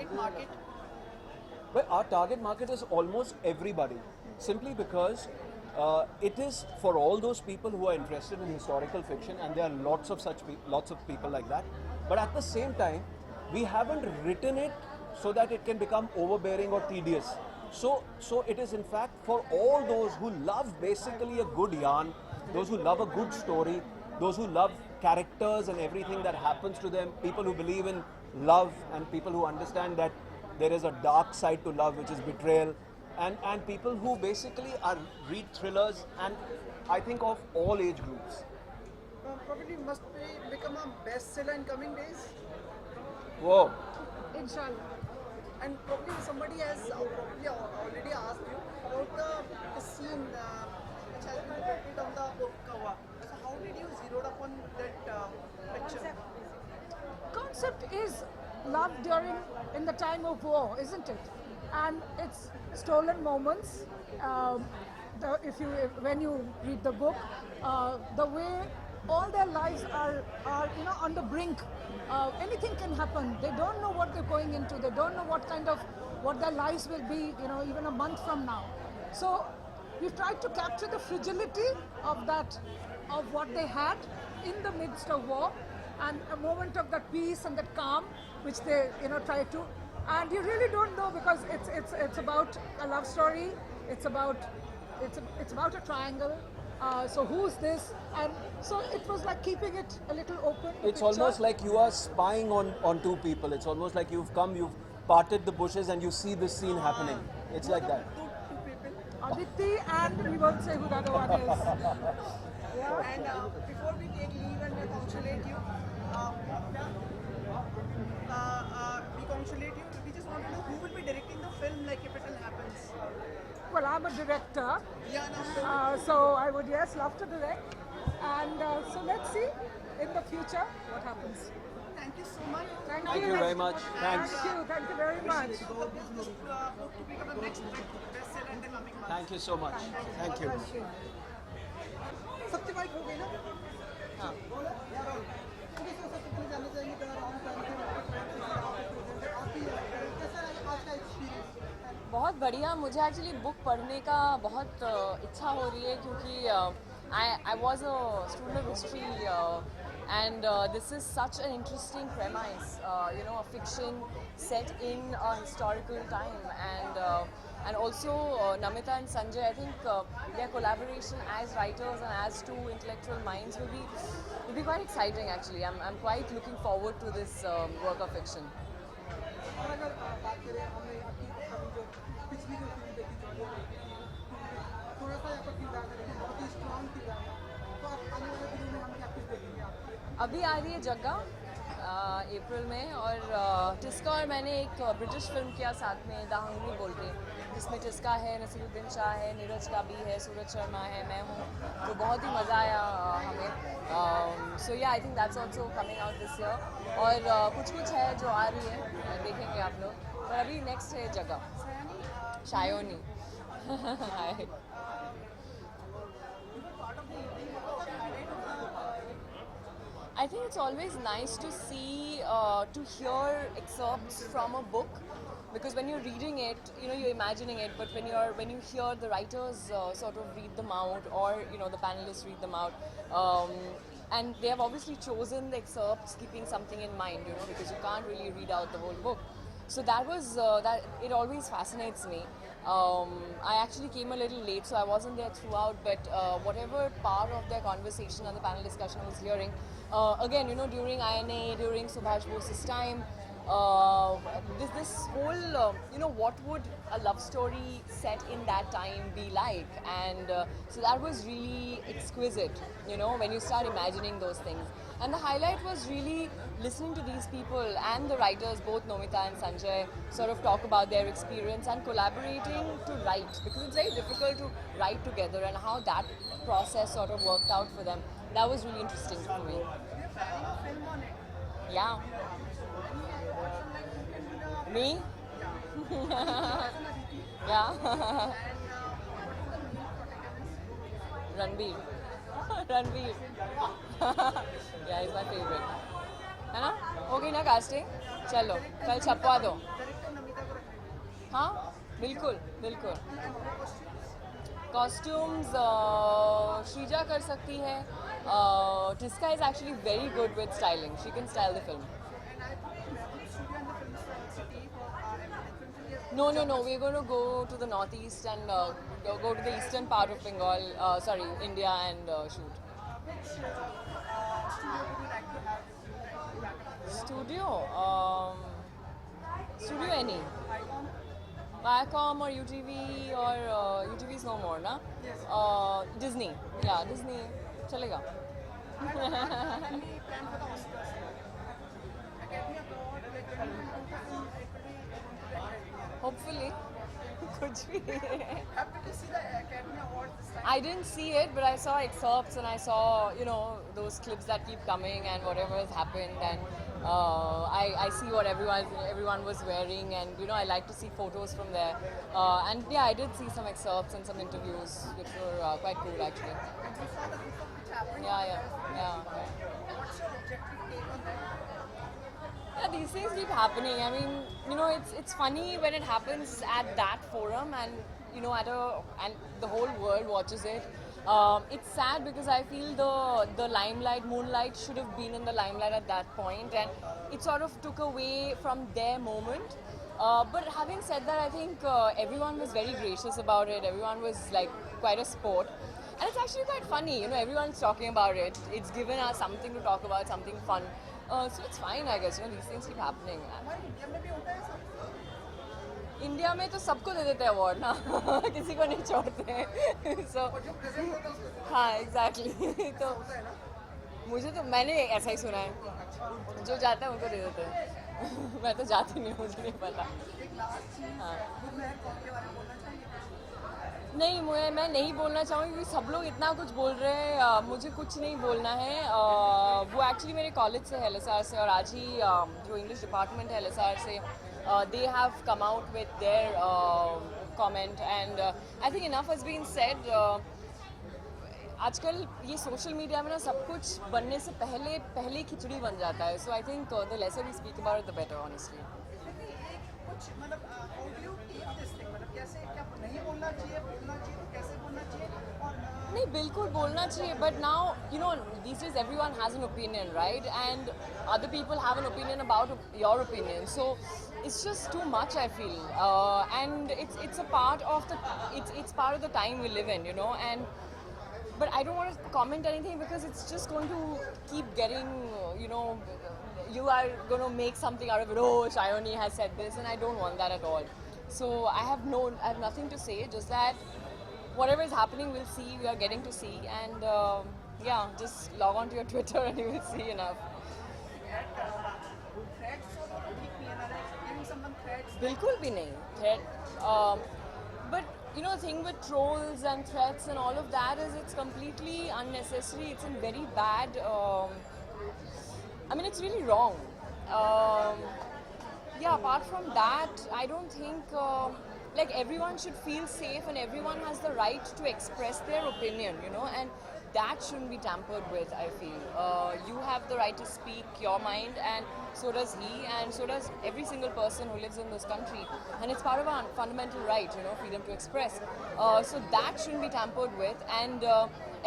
target market? Well, our target market is almost everybody, simply because it is for all those people who are interested in historical fiction, and there are lots of people like that. But at the same time, we haven't written it so that it can become overbearing or tedious. So it is in fact for all those who love basically a good yarn, those who love a good story, those who love characters and everything that happens to them, people who believe in love, and people who understand that there is a dark side to love, which is betrayal, and people who basically are read thrillers, and I think of all age groups. Probably must become a bestseller in coming days. Whoa. Inshallah. And probably somebody has probably already asked you about the scene which has been depicted on the book cover. So how did you zero upon that picture? Concept is love during in the time of war, isn't it? And it's stolen moments. If you when you read the book, the way all their lives are on the brink. Anything can happen. They don't know what they're going into. They don't know what their lives will be. Even a month from now. So we've tried to capture the fragility of what they had in the midst of war, and a moment of that peace and that calm, which they try to. And you really don't know, because it's about a love story. It's about a triangle. So who's this? And so it was like keeping it a little open. It's almost like you are spying on two people. It's almost like you've parted the bushes and you see this scene happening. It's like that. Two people. Aditi, and we won't say who the other one is. Yeah. And before we take leave and we congratulate you. We just want to know who will be directing the film, like if it will happens. Well, I'm a director, Yeah, no. so I would love to direct. And so let's see in the future what happens. Thank you so much. Thank you very much. Thanks. Thank you very much. Hope this book to become the next big bestseller in the coming months. Thank you so much. Thank you. सबसे bike हो गई ना? हाँ। बोलो। मुझे सबसे पहले जानना चाहेंगे कि अगर ऑन टाइम पे आपकी कैसा रहा आज का एक्सपीरियंस? बहुत बढ़िया। मुझे एक्चुअली बुक पढ़ने का बहुत इच्छा हो रही है, क्योंकि I was a student of history and this is such an interesting premise, a fiction set in a historical time, and also Namita and Sanjay, I think their collaboration as writers and as two intellectual minds will be quite exciting actually. I'm quite looking forward to this work of fiction. और अगर बात करें हमने आपकी जो पिछली जो film देखी थोड़ा सा यहाँ पर किरदार देखिए बहुत ही स्ट्रॉन्ग किरदार है, तो आप आने वाले दिनों में हम क्या कुछ देखेंगे आपकी? अभी आ रही है जग्गा अप्रैल में, और टिस्का और मैंने एक ब्रिटिश फिल्म किया साथ में, द हंग्री बोल के, जिसमें टिस्का है, नसीरुद्दीन शाह है, नीरज का भी है, सूरज शर्मा है, मैं हूँ, तो बहुत ही मज़ा आया हमें. सो या I think that's also coming out this year. और कुछ है जो आ रही है, देखेंगे आप लोग. पर अभी नेक्स्ट है जगह, शायोनी. हाय. I think it's always nice to see, to hear excerpts from a book, because when you're reading it, you're imagining it, but when you hear the writers sort of read them out, or the panelists read them out, and they have obviously chosen the excerpts keeping something in mind, because you can't really read out the whole book. So that was that. It always fascinates me. I actually came a little late, so I wasn't there throughout. But whatever part of their conversation and the panel discussion I was hearing, again, during INA, during Subhash Bose's time, this whole, what would a love story set in that time be like? And so that was really exquisite, when you start imagining those things. And the highlight was really listening to these people and the writers, both Nomita and Sanjay, sort of talk about their experience and collaborating to write, because it's very difficult to write together, and how that process sort of worked out for them. That was really interesting for me. Yeah. Me? Yeah. Ranbir. Ranbir. Yeah, he's my favorite. है ना? हो गई ना casting? चलो कल छपवा दो. हाँ बिल्कुल बिल्कुल. Costumes, Shrija कर सकती है. Triska is actually very good with styling. She can style the film. And I think Mehboob Studio and the film city for film city has No, no, no. We're going to go to the northeast and go to the eastern part of Bengal, sorry, India and shoot. which studio would you like to have? Studio? Studio any. Icon? Viacom or UTV or UTV is no more, na? Yes. Disney. Yeah, Disney. Chalega. Any plan for the Oscars? Academy Award, like when you want to film, it will be Hopefully. Kuch bhi. happy to see the Academy Award this time. I didn't see it, but I saw excerpts and I saw, you know, those clips that keep coming and whatever has happened, and I see what everyone was wearing, and you know, I like to see photos from there. And yeah, I did see some excerpts and some interviews, which were quite cool actually. And you saw the group of which happened. Yeah. What's your objective take on that? Yeah, these things keep happening. I mean, you know, it's funny when it happens at that forum, and you know, and the whole world watches it. It's sad because I feel the limelight, moonlight should have been in the limelight at that point, and it sort of took away from their moment. But having said that, I think everyone was very gracious about it. Everyone was like quite a sport. And it's actually quite funny, you know, everyone's talking about it. It's given us something to talk about, something fun. So it's fine, I guess, you know, these things keep happening. हमारे India में भी होता है सब. India में तो सबको दे देते हैं अवार्ड ना किसी को नहीं छोड़ते हैं सो और जो प्रेजेंट होता है उसको हाँ एग्जैक्टली तो होता है ना. मुझे तो मैंने ऐसा ही सुना है जो जाता है उनको दे देते हैं मैं तो जाती नहीं हूँ, मुझे नहीं पता. एक लास्ट चीज हाँ. गुरमेहर कौर के बारे में बोलना चाहिए. नहीं मैं नहीं बोलना चाहूँगी क्योंकि सब लोग इतना कुछ बोल रहे हैं. मुझे कुछ नहीं बोलना है. वो एक्चुअली मेरे कॉलेज से है LSR से, और आज ही जो इंग्लिश डिपार्टमेंट है LSR से, they have come out with their comment, and I think enough has been said. आजकल ये सोशल मीडिया में ना सब कुछ बनने से पहले खिचड़ी बन जाता है. So I think the lesser we speak about it the better honestly. लेकिन एक कुछ मतलब how do you take this thing, मतलब कैसे क्या नहीं बोलना चाहिए तो कैसे बोलना चाहिए और नहीं बिल्कुल बोलना चाहिए, but now you know these days everyone has an opinion, right? And other people have an opinion about your opinion, so it's just too much, I feel. And it's a part of it's part of the time we live in, you know. And but I don't want to comment anything because it's just going to keep getting, you know, you are going to make something out of it. Oh, Shayoni has said this, and I don't want that at all. So I have nothing to say, just that whatever is happening, we'll see. We are getting to see, and yeah, just log on to your Twitter and you will see enough. Threads और ठीक नहीं है ना, giving someone threads. बिल्कुल भी नहीं. But you know, the thing with trolls and threats and all of that is it's completely unnecessary. It's in very bad. I mean, it's really wrong. Yeah. Apart from that, I don't think like everyone should feel safe and everyone has the right to express their opinion. You know, and that shouldn't be tampered with, I feel. You have the right to speak your mind, and so does he, and so does every single person who lives in this country. And it's part of our fundamental right, you know, freedom to express. So that shouldn't be tampered with, and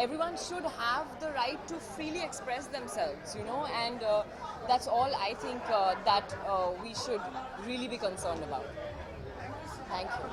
everyone should have the right to freely express themselves, you know, and that's all I think that we should really be concerned about. Thank you.